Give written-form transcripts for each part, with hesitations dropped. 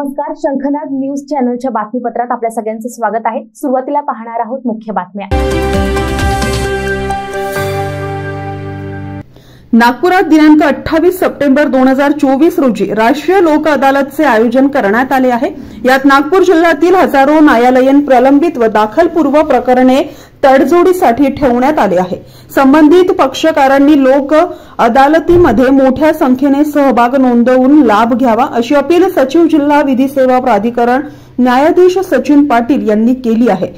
नमस्कार, शंखनाद न्यूज चॅनलच्या बातमीपत्रात आपल्या सगळ्यांचं स्वागत आहे। सुरुवातीला पाहणार आहोत मुख्य बातम्या। नागपुरात दिनांक 28 सप्टेंबर 2024 रोजी राष्ट्रीय लोक अदालतचे आयोजन करण्यात आले आहे। यात नागपूर जिल्ह्यातील हजारो न्यायालयीन प्रलंबित व दाखलपूर्व प्रकरणे तडजोडीसाठी ठेवण्यात आले आहे। संबंधित पक्षकारांनी लोक अदालतीमध्ये मोठ्या संख्येने सहभाग नोंदवून लाभ घ्यावा अशी अपील सचिव जिल्हा विधी सेवा प्राधिकरण न्यायाधीश सचिन पाटील यांनी केली आहे।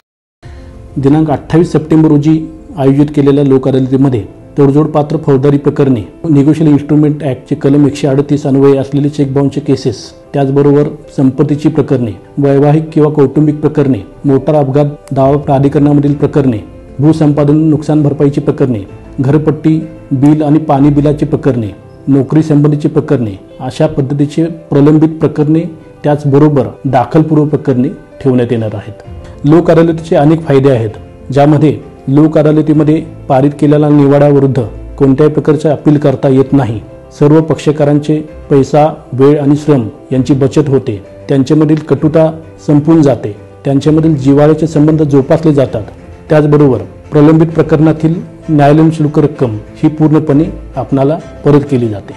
दिनांक 28 सप्टेंबर रोजी आयोजित केलेल्या लोक अदालतीमध्ये तडजोड पात्र फौजदारी प्रकरणे, निगोशियल इन्स्ट्रुमेंट ऍक्टचे कलम 138 अन्वये असलेले चेक बाउन्सचे केसेस, त्याचबरोबर संपत्तीची प्रकरणे, वैवाहिक किंवा कौटुंबिक प्रकरणे, मोटार अपघात दावा प्राधिकरणामधील प्रकरणे, भूसंपादन नुकसान भरपाईची प्रकरणे, घरपट्टी बिल आणि पाणी बिलाची प्रकरणे, नोकरी संबंधीची प्रकरणे अशा पद्धतीचे प्रलंबित प्रकरणे त्याचबरोबर दाखलपूर्व प्रकरणे ठेवण्यात येणार आहेत। लोक अदालतीचे अनेक फायदे आहेत, ज्यामध्ये लोक अदालतीमध्ये पारित केलेल्या निवाड्याविरुद्ध कोणत्याही प्रकारचे अपील करता येत नाही। सर्व पक्षकारांचे पैसा, वेळ आणि श्रम यांची बचत होते। त्यांच्यामधील कटुता संपून जाते। त्यांच्यामधील जिव्हाळ्याचे संबंध जोपासले जातात। त्याचबरोबर प्रलंबित प्रकरणातील न्यायालयीन शुल्क रक्कम ही पूर्णपणे आपणाला परत केली जाते।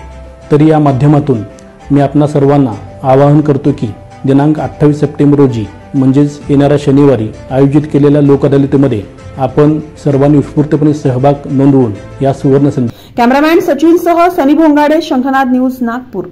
तरी या माध्यमातून मी आपणा सर्वांना आवाहन करतो की दिनांक 28 सप्टेंबर रोजी म्हणजेच येणाऱ्या शनिवारी आयोजित केलेल्या लोक अदालतीमध्ये आपण सर्वांनी उत्स्फूर्तपणे सहभाग नोंदवून या सुवर्ण संधी। कॅमेरामॅन सचिन सह सनी भोंगाडे, शंखनाद न्यूज, नागपूर।